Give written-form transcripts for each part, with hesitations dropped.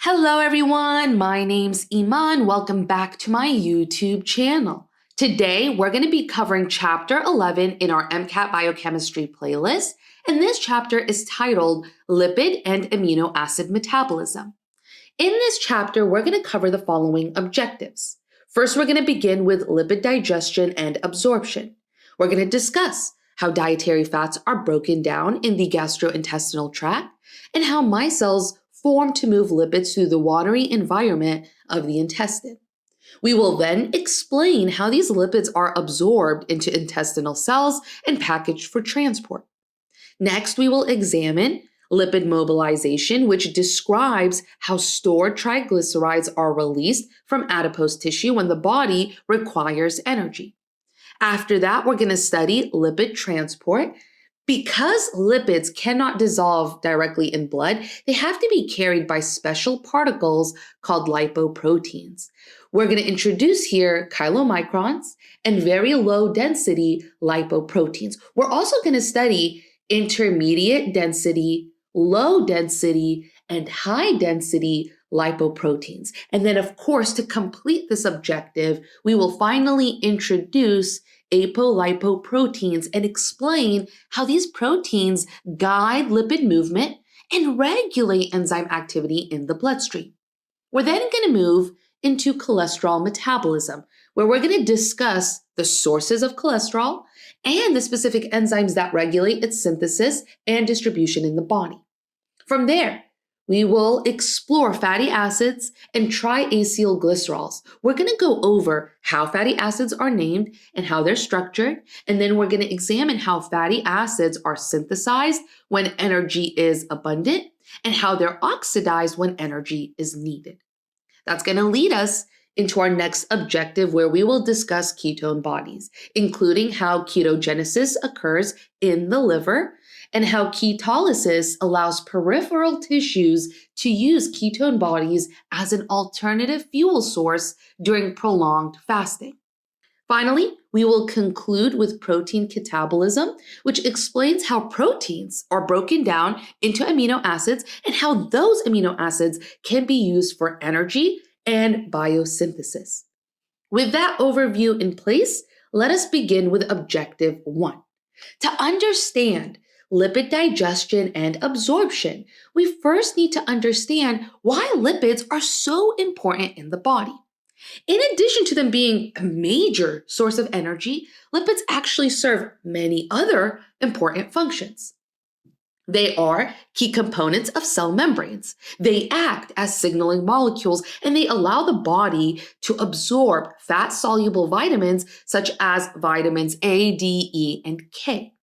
Hello everyone, my name's Iman. Welcome back to my YouTube channel. Today we're going to be covering chapter 11 in our MCAT Biochemistry playlist, and this chapter is titled Lipid and Amino Acid Metabolism. In this chapter, we're going to cover the following objectives. First, we're going to begin with lipid digestion and absorption. We're going to discuss how dietary fats are broken down in the gastrointestinal tract and how micelles form to move lipids through the watery environment of the intestine. We will then explain how these lipids are absorbed into intestinal cells and packaged for transport. Next, we will examine lipid mobilization, which describes how stored triglycerides are released from adipose tissue when the body requires energy. After that, we're going to study lipid transport. Because lipids cannot dissolve directly in blood, they have to be carried by special particles called lipoproteins. We're going to introduce here chylomicrons and very low density lipoproteins. We're also going to study intermediate density, low density, and high density lipoproteins. And then, of course, to complete this objective, we will finally introduce apolipoproteins and explain how these proteins guide lipid movement and regulate enzyme activity in the bloodstream. We're then going to move into cholesterol metabolism, where we're going to discuss the sources of cholesterol and the specific enzymes that regulate its synthesis and distribution in the body. From there, we will explore fatty acids and triacylglycerols. We're going to go over how fatty acids are named and how they're structured, and then we're going to examine how fatty acids are synthesized when energy is abundant and how they're oxidized when energy is needed. That's going to lead us into our next objective, where we will discuss ketone bodies, including how ketogenesis occurs in the liver and how ketolysis allows peripheral tissues to use ketone bodies as an alternative fuel source during prolonged fasting. Finally, we will conclude with protein catabolism, which explains how proteins are broken down into amino acids and how those amino acids can be used for energy and biosynthesis. With that overview in place, let us begin with objective 1. To understand lipid digestion and absorption, we first need to understand why lipids are so important in the body. In addition to them being a major source of energy, lipids actually serve many other important functions. They are key components of cell membranes. They act as signaling molecules, and they allow the body to absorb fat-soluble vitamins such as vitamins A, D, E, and K.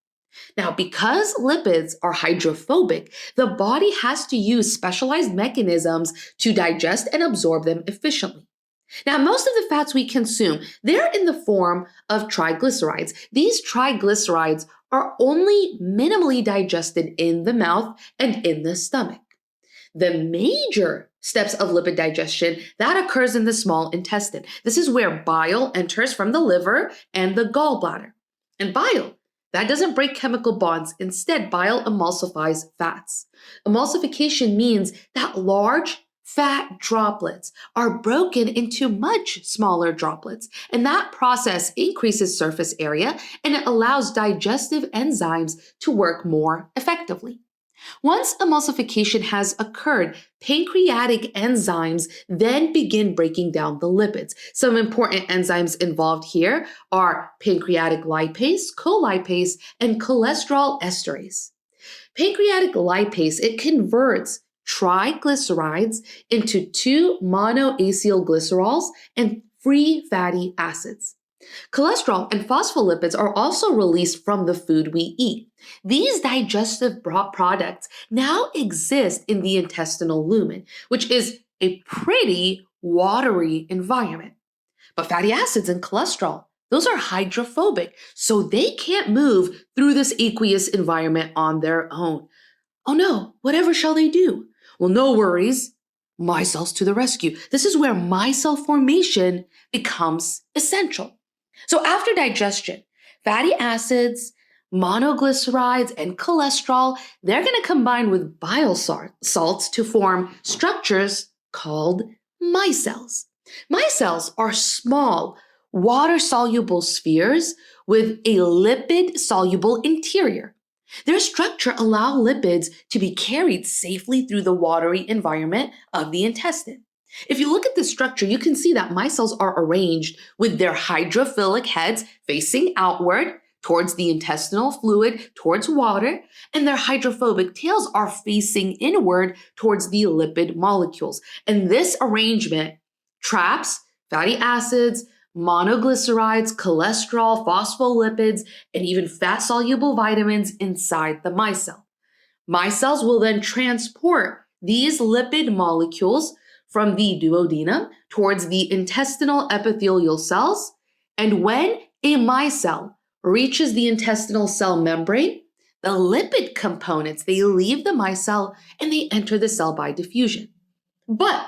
Now, because lipids are hydrophobic, the body has to use specialized mechanisms to digest and absorb them efficiently. Now, most of the fats we consume, they're in the form of triglycerides. These triglycerides are only minimally digested in the mouth and in the stomach. The major steps of lipid digestion, that occurs in the small intestine. This is where bile enters from the liver and the gallbladder. And bile, that doesn't break chemical bonds. Instead, bile emulsifies fats. Emulsification means that large fat droplets are broken into much smaller droplets, and that process increases surface area and it allows digestive enzymes to work more effectively. Once emulsification has occurred, pancreatic enzymes then begin breaking down the lipids. Some important enzymes involved here are pancreatic lipase, colipase, and cholesterol esterase. Pancreatic lipase, it converts triglycerides into 2 monoacylglycerols and free fatty acids. Cholesterol and phospholipids are also released from the food we eat. These digestive products now exist in the intestinal lumen, which is a pretty watery environment. But fatty acids and cholesterol, those are hydrophobic, so they can't move through this aqueous environment on their own. Oh no, whatever shall they do? Well, no worries. Micelles to the rescue. This is where micelle formation becomes essential. So after digestion, fatty acids, monoglycerides, and cholesterol, they're going to combine with bile salts to form structures called micelles. Micelles are small, water-soluble spheres with a lipid-soluble interior. Their structure allows lipids to be carried safely through the watery environment of the intestine. If you look at this structure, you can see that micelles are arranged with their hydrophilic heads facing outward towards the intestinal fluid, towards water, and their hydrophobic tails are facing inward towards the lipid molecules. And this arrangement traps fatty acids, monoglycerides, cholesterol, phospholipids, and even fat-soluble vitamins inside the micelle. Micelles will then transport these lipid molecules from the duodenum towards the intestinal epithelial cells. And when a micelle reaches the intestinal cell membrane, the lipid components, they leave the micelle and they enter the cell by diffusion. But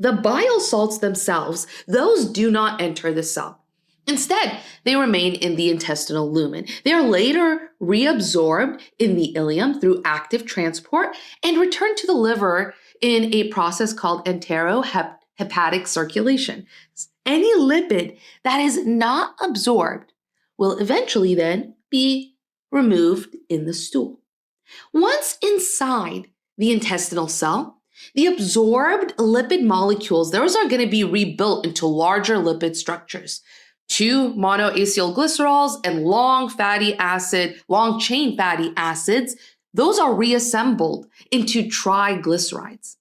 the bile salts themselves, those do not enter the cell. Instead, they remain in the intestinal lumen. They are later reabsorbed in the ileum through active transport and return to the liver in a process called enterohepatic circulation. Any lipid that is not absorbed will eventually then be removed in the stool. Once inside the intestinal cell, the absorbed lipid molecules, those are going to be rebuilt into larger lipid structures. 2 monoacylglycerols and long chain fatty acids, those are reassembled into triglycerides.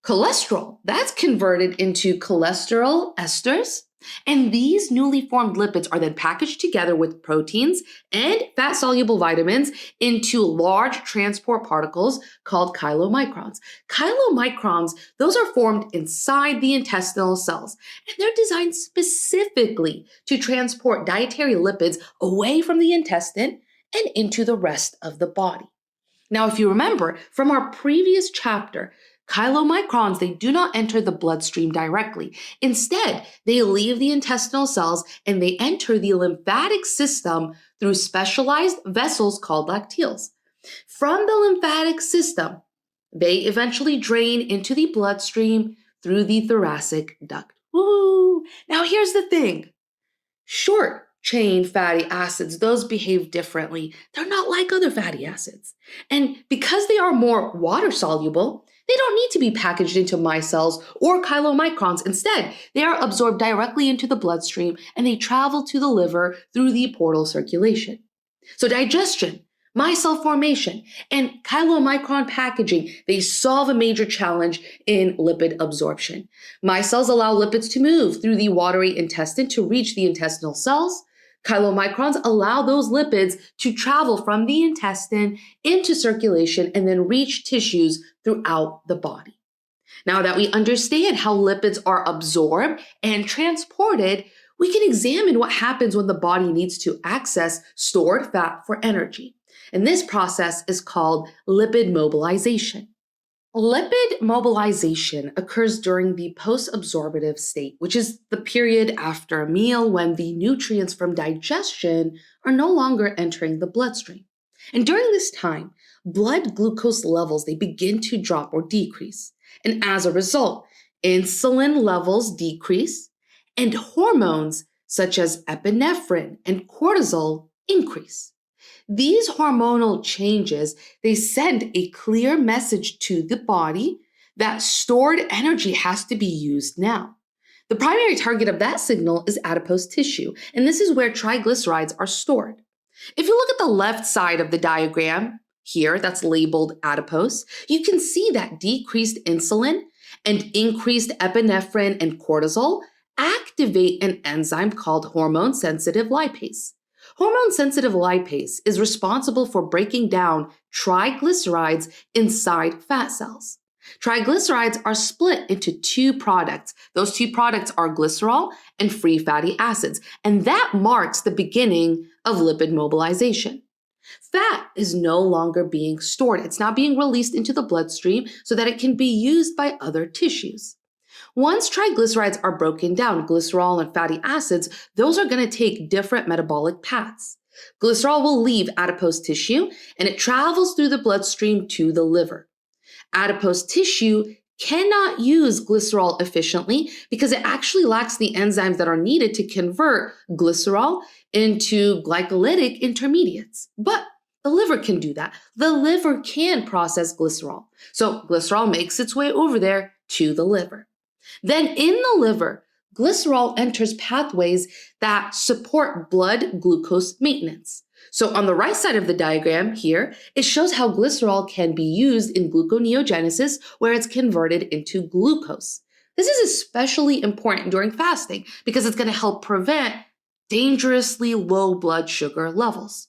Cholesterol, that's converted into cholesterol esters. And these newly formed lipids are then packaged together with proteins and fat-soluble vitamins into large transport particles called chylomicrons. Chylomicrons, those are formed inside the intestinal cells, and they're designed specifically to transport dietary lipids away from the intestine and into the rest of the body. Now, if you remember from our previous chapter, chylomicrons, they do not enter the bloodstream directly. Instead, they leave the intestinal cells and they enter the lymphatic system through specialized vessels called lacteals. From the lymphatic system, they eventually drain into the bloodstream through the thoracic duct. Woo! Now here's the thing. Short chain fatty acids, those behave differently. They're not like other fatty acids. And because they are more water soluble, they don't need to be packaged into micelles or chylomicrons. Instead, they are absorbed directly into the bloodstream and they travel to the liver through the portal circulation. So digestion, micelle formation, and chylomicron packaging, they solve a major challenge in lipid absorption. Micelles allow lipids to move through the watery intestine to reach the intestinal cells. Chylomicrons allow those lipids to travel from the intestine into circulation and then reach tissues throughout the body. Now that we understand how lipids are absorbed and transported, we can examine what happens when the body needs to access stored fat for energy. And this process is called lipid mobilization. Lipid mobilization occurs during the post-absorptive state, which is the period after a meal when the nutrients from digestion are no longer entering the bloodstream. And during this time, blood glucose levels, they begin to drop or decrease. And as a result, insulin levels decrease and hormones such as epinephrine and cortisol increase. These hormonal changes, they send a clear message to the body that stored energy has to be used now. The primary target of that signal is adipose tissue, and this is where triglycerides are stored. If you look at the left side of the diagram here that's labeled adipose, you can see that decreased insulin and increased epinephrine and cortisol activate an enzyme called hormone-sensitive lipase. Hormone-sensitive lipase is responsible for breaking down triglycerides inside fat cells. Triglycerides are split into 2 products. Those 2 products are glycerol and free fatty acids, and that marks the beginning of lipid mobilization. Fat is no longer being stored. It's not being released into the bloodstream so that it can be used by other tissues. Once triglycerides are broken down, glycerol and fatty acids, those are going to take different metabolic paths. Glycerol will leave adipose tissue and it travels through the bloodstream to the liver. Adipose tissue cannot use glycerol efficiently because it actually lacks the enzymes that are needed to convert glycerol into glycolytic intermediates. But the liver can do that. The liver can process glycerol. So glycerol makes its way over there to the liver. Then in the liver, glycerol enters pathways that support blood glucose maintenance. So on the right side of the diagram here, it shows how glycerol can be used in gluconeogenesis where it's converted into glucose. This is especially important during fasting because it's going to help prevent dangerously low blood sugar levels.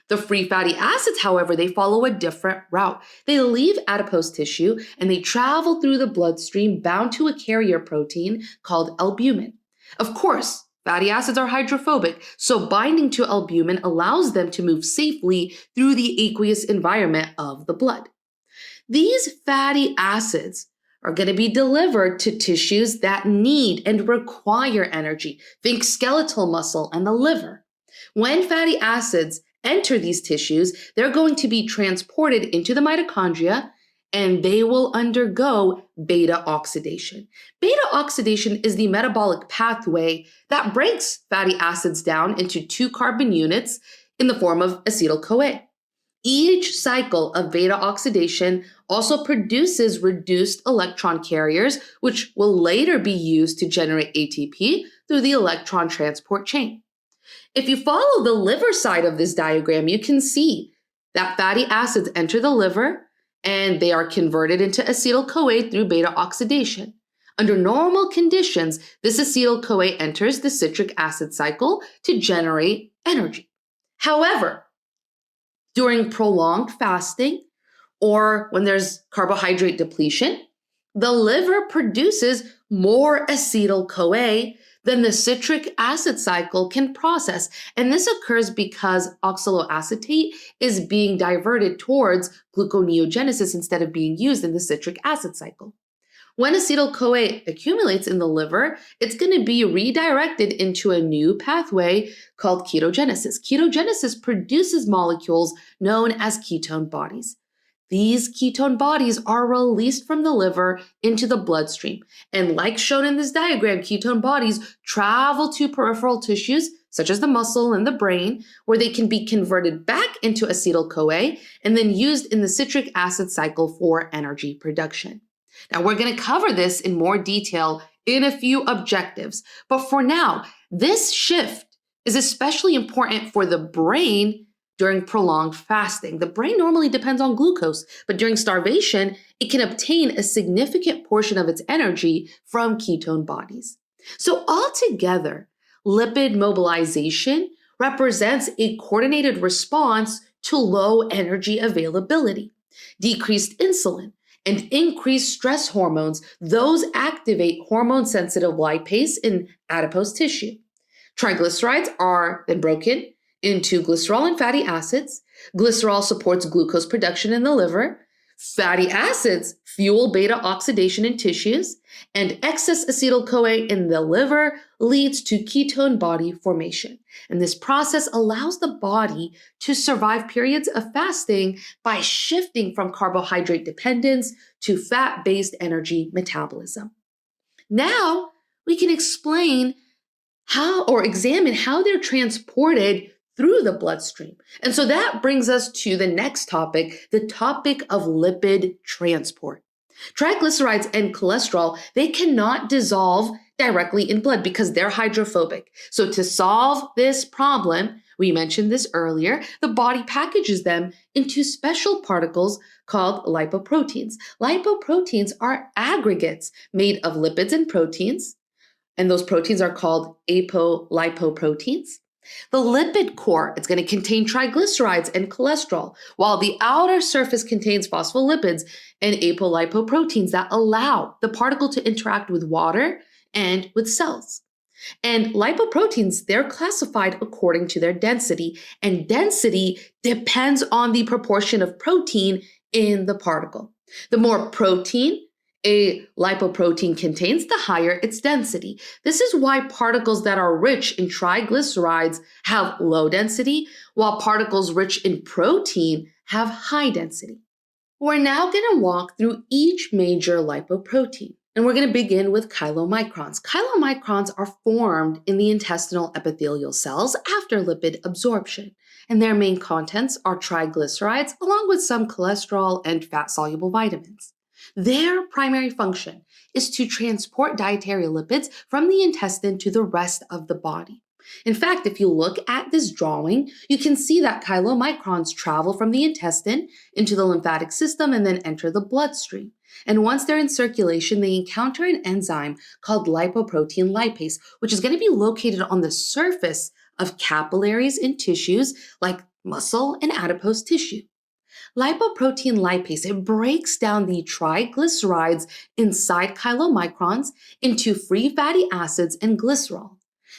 The free fatty acids, however, they follow a different route. They leave adipose tissue and they travel through the bloodstream bound to a carrier protein called albumin. Of course, fatty acids are hydrophobic, so binding to albumin allows them to move safely through the aqueous environment of the blood. These fatty acids are going to be delivered to tissues that need and require energy. Think skeletal muscle and the liver. When fatty acids enter these tissues, they're going to be transported into the mitochondria and they will undergo beta oxidation. Beta oxidation is the metabolic pathway that breaks fatty acids down into 2 carbon units in the form of acetyl-CoA. Each cycle of beta oxidation also produces reduced electron carriers, which will later be used to generate ATP through the electron transport chain. If you follow the liver side of this diagram, you can see that fatty acids enter the liver and they are converted into acetyl-CoA through beta oxidation. Under normal conditions, this acetyl-CoA enters the citric acid cycle to generate energy. However, during prolonged fasting or when there's carbohydrate depletion, the liver produces more acetyl-CoA than the citric acid cycle can process. And this occurs because oxaloacetate is being diverted towards gluconeogenesis instead of being used in the citric acid cycle. When acetyl-CoA accumulates in the liver, it's going to be redirected into a new pathway called ketogenesis. Ketogenesis produces molecules known as ketone bodies. These ketone bodies are released from the liver into the bloodstream. And like shown in this diagram, ketone bodies travel to peripheral tissues, such as the muscle and the brain, where they can be converted back into acetyl-CoA and then used in the citric acid cycle for energy production. Now, we're going to cover this in more detail in a few objectives. But for now, this shift is especially important for the brain during prolonged fasting. The brain normally depends on glucose, but during starvation, it can obtain a significant portion of its energy from ketone bodies. So altogether, lipid mobilization represents a coordinated response to low energy availability. Decreased insulin and increased stress hormones, those activate hormone-sensitive lipase in adipose tissue. Triglycerides are then broken into glycerol and fatty acids. Glycerol supports glucose production in the liver. Fatty acids fuel beta oxidation in tissues, and excess acetyl-CoA in the liver leads to ketone body formation. And this process allows the body to survive periods of fasting by shifting from carbohydrate dependence to fat-based energy metabolism. Now, we can explain examine how they're transported through the bloodstream. And so that brings us to the next topic, the topic of lipid transport. Triglycerides and cholesterol, they cannot dissolve directly in blood because they're hydrophobic. So to solve this problem, we mentioned this earlier, the body packages them into special particles called lipoproteins. Lipoproteins are aggregates made of lipids and proteins, and those proteins are called apolipoproteins. The lipid core, it's going to contain triglycerides and cholesterol, while the outer surface contains phospholipids and apolipoproteins that allow the particle to interact with water and with cells. And lipoproteins, they're classified according to their density, and density depends on the proportion of protein in the particle. The more protein a lipoprotein contains, the higher its density. This is why particles that are rich in triglycerides have low density, while particles rich in protein have high density. We're now going to walk through each major lipoprotein, and we're going to begin with chylomicrons. Chylomicrons are formed in the intestinal epithelial cells after lipid absorption, and their main contents are triglycerides along with some cholesterol and fat-soluble vitamins. Their primary function is to transport dietary lipids from the intestine to the rest of the body. In fact, if you look at this drawing, you can see that chylomicrons travel from the intestine into the lymphatic system and then enter the bloodstream. And once they're in circulation, they encounter an enzyme called lipoprotein lipase, which is going to be located on the surface of capillaries and tissues like muscle and adipose tissue. Lipoprotein lipase, it breaks down the triglycerides inside chylomicrons into free fatty acids and glycerol.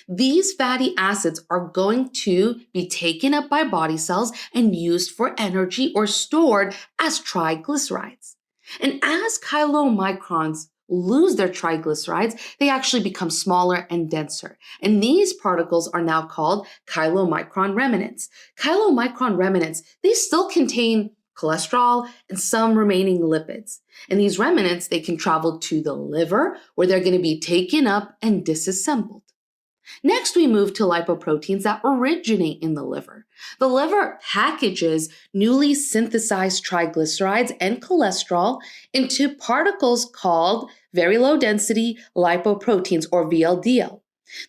These fatty acids are going to be taken up by body cells and used for energy or stored as triglycerides. And as chylomicrons lose their triglycerides, they actually become smaller and denser. And these particles are now called chylomicron remnants. Chylomicron remnants, they still contain cholesterol and some remaining lipids. And these remnants, they can travel to the liver where they're going to be taken up and disassembled. Next, we move to lipoproteins that originate in the liver. The liver packages newly synthesized triglycerides and cholesterol into particles called very low density lipoproteins, or VLDL.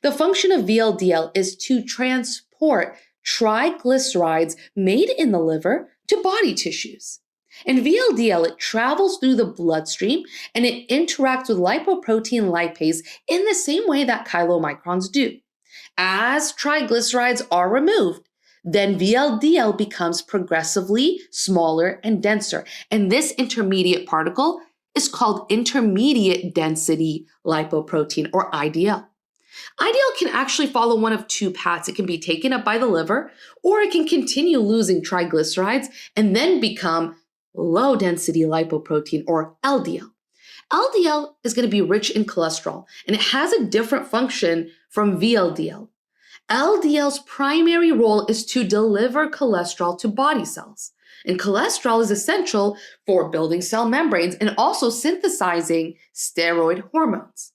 The function of VLDL is to transport triglycerides made in the liver to body tissues. And VLDL, it travels through the bloodstream and it interacts with lipoprotein lipase in the same way that chylomicrons do. As triglycerides are removed, then VLDL becomes progressively smaller and denser. And this intermediate particle is called intermediate density lipoprotein, or IDL. IDL can actually follow one of two paths. It can be taken up by the liver, or it can continue losing triglycerides and then become low density lipoprotein, or LDL. LDL is going to be rich in cholesterol, and it has a different function from VLDL. LDL's primary role is to deliver cholesterol to body cells. And cholesterol is essential for building cell membranes and also synthesizing steroid hormones.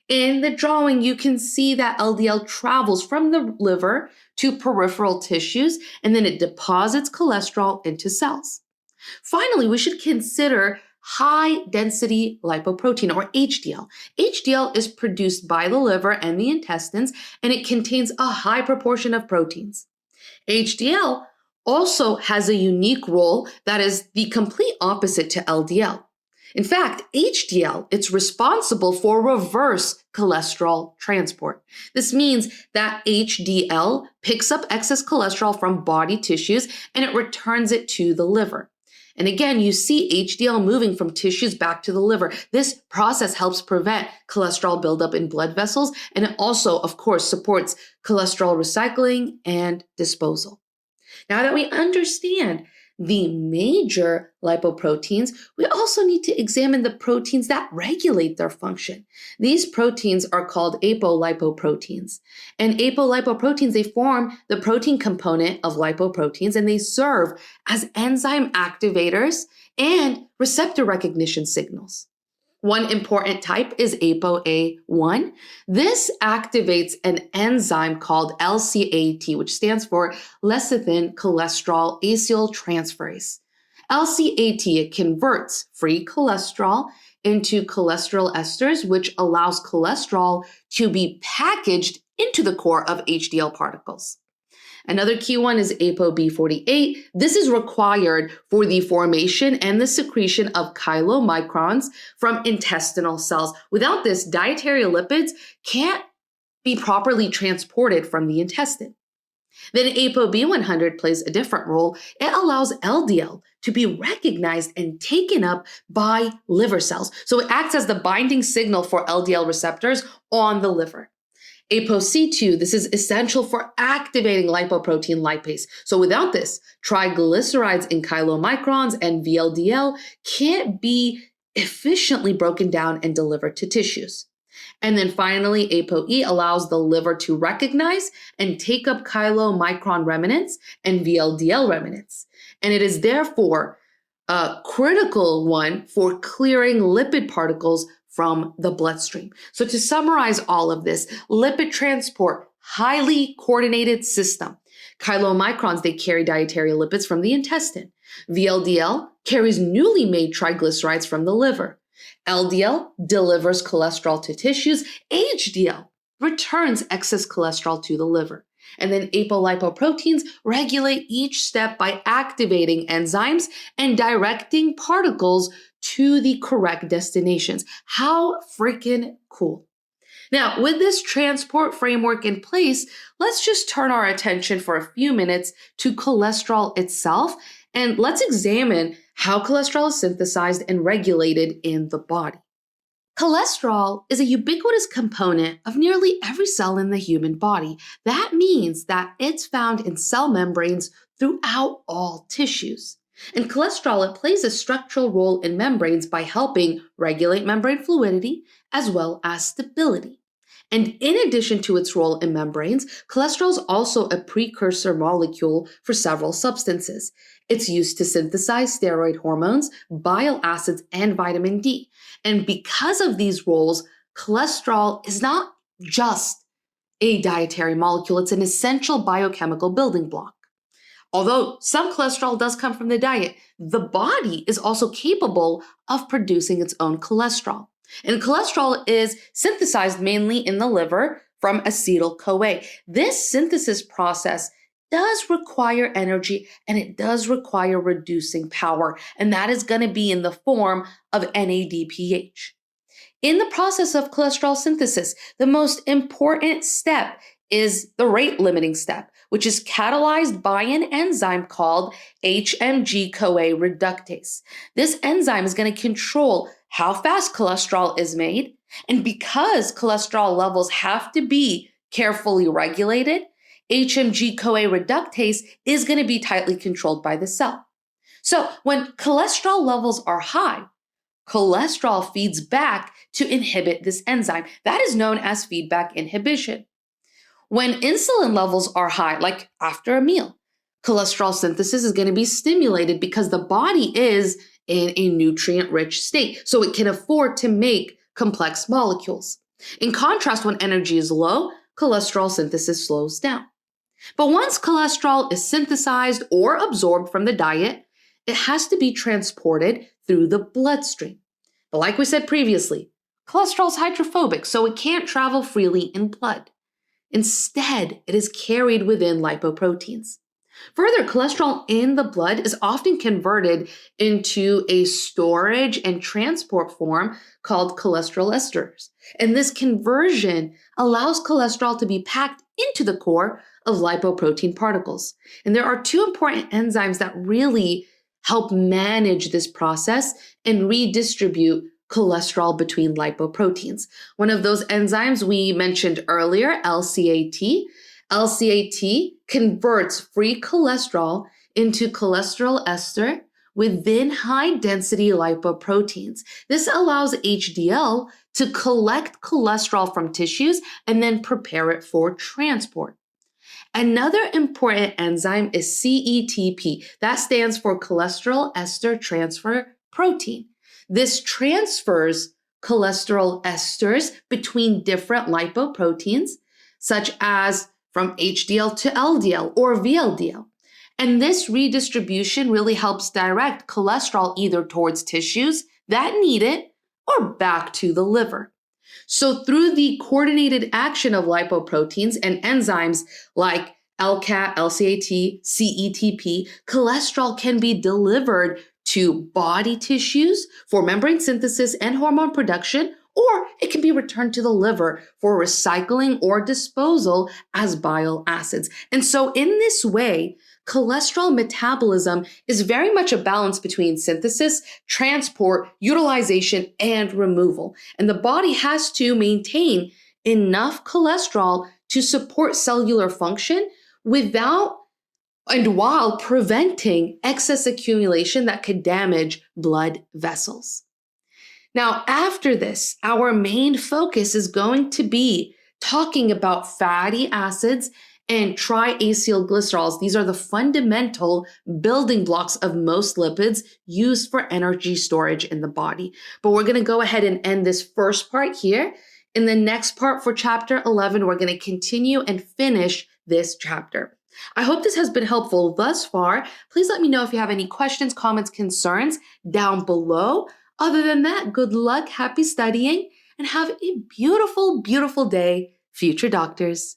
In the drawing, you can see that LDL travels from the liver to peripheral tissues, and then it deposits cholesterol into cells. Finally, we should consider high-density lipoprotein, or HDL. HDL is produced by the liver and the intestines, and it contains a high proportion of proteins. HDL also has a unique role that is the complete opposite to LDL. In fact, HDL, it's responsible for reverse cholesterol transport. This means that HDL picks up excess cholesterol from body tissues and it returns it to the liver. And again, you see HDL moving from tissues back to the liver. This process helps prevent cholesterol buildup in blood vessels, and it also, of course, supports cholesterol recycling and disposal. Now that we understand the major lipoproteins, we also need to examine the proteins that regulate their function. These proteins are called apolipoproteins. And apolipoproteins, they form the protein component of lipoproteins, and they serve as enzyme activators and receptor recognition signals. One important type is ApoA1. This activates an enzyme called LCAT, which stands for lecithin cholesterol acyl transferase. LCAT, it converts free cholesterol into cholesterol esters, which allows cholesterol to be packaged into the core of HDL particles. Another key one is ApoB48. This is required for the formation and the secretion of chylomicrons from intestinal cells. Without this, dietary lipids can't be properly transported from the intestine. Then ApoB100 plays a different role. It allows LDL to be recognized and taken up by liver cells. So it acts as the binding signal for LDL receptors on the liver. ApoC2, this is essential for activating lipoprotein lipase. So without this, triglycerides in chylomicrons and VLDL can't be efficiently broken down and delivered to tissues. And then finally, ApoE allows the liver to recognize and take up chylomicron remnants and VLDL remnants. And it is therefore a critical one for clearing lipid particles from the bloodstream. So to summarize all of this, lipid transport, highly coordinated system. Chylomicrons, they carry dietary lipids from the intestine. VLDL carries newly made triglycerides from the liver. LDL delivers cholesterol to tissues. HDL returns excess cholesterol to the liver. And then apolipoproteins regulate each step by activating enzymes and directing particles to the correct destinations. How freaking cool. Now, with this transport framework in place, let's just turn our attention for a few minutes to cholesterol itself, and let's examine how cholesterol is synthesized and regulated in the body. Cholesterol is a ubiquitous component of nearly every cell in the human body. That means that it's found in cell membranes throughout all tissues. And cholesterol, it plays a structural role in membranes by helping regulate membrane fluidity as well as stability. And in addition to its role in membranes, cholesterol is also a precursor molecule for several substances. It's used to synthesize steroid hormones, bile acids, and vitamin D. And because of these roles, cholesterol is not just a dietary molecule, it's an essential biochemical building block. Although some cholesterol does come from the diet, the body is also capable of producing its own cholesterol. And cholesterol is synthesized mainly in the liver from acetyl-CoA. This synthesis process does require energy and it does require reducing power, and that is going to be in the form of NADPH. In the process of cholesterol synthesis, the most important step is the rate-limiting step, which is catalyzed by an enzyme called HMG-CoA reductase. This enzyme is going to control how fast cholesterol is made, and because cholesterol levels have to be carefully regulated, HMG-CoA reductase is going to be tightly controlled by the cell. So when cholesterol levels are high, cholesterol feeds back to inhibit this enzyme. That is known as feedback inhibition. When insulin levels are high, like after a meal, cholesterol synthesis is going to be stimulated because the body is in a nutrient-rich state, so it can afford to make complex molecules. In contrast, when energy is low, cholesterol synthesis slows down. But once cholesterol is synthesized or absorbed from the diet, it has to be transported through the bloodstream. But like we said previously, cholesterol is hydrophobic, so it can't travel freely in blood. Instead, it is carried within lipoproteins. Further, cholesterol in the blood is often converted into a storage and transport form called cholesterol esters. And this conversion allows cholesterol to be packed into the core of lipoprotein particles. And there are two important enzymes that really help manage this process and redistribute cholesterol between lipoproteins. One of those enzymes we mentioned earlier, LCAT. LCAT converts free cholesterol into cholesterol ester within high-density lipoproteins. This allows HDL to collect cholesterol from tissues and then prepare it for transport. Another important enzyme is CETP. That stands for cholesterol ester transfer protein. This transfers cholesterol esters between different lipoproteins, such as from HDL to LDL or VLDL. And this redistribution really helps direct cholesterol either towards tissues that need it or back to the liver. So through the coordinated action of lipoproteins and enzymes like LCAT, LCAT, CETP, cholesterol can be delivered to body tissues for membrane synthesis and hormone production, or it can be returned to the liver for recycling or disposal as bile acids. And so in this way, cholesterol metabolism is very much a balance between synthesis, transport, utilization, and removal. And the body has to maintain enough cholesterol to support cellular function without and while preventing excess accumulation that could damage blood vessels. Now, after this, our main focus is going to be talking about fatty acids and triacylglycerols. These are the fundamental building blocks of most lipids used for energy storage in the body. But we're going to go ahead and end this first part here. In the next part for chapter 11, we're going to continue and finish this chapter. I hope this has been helpful thus far. Please let me know if you have any questions, comments, concerns down below. Other than that, good luck, happy studying, and have a beautiful, beautiful day, future doctors.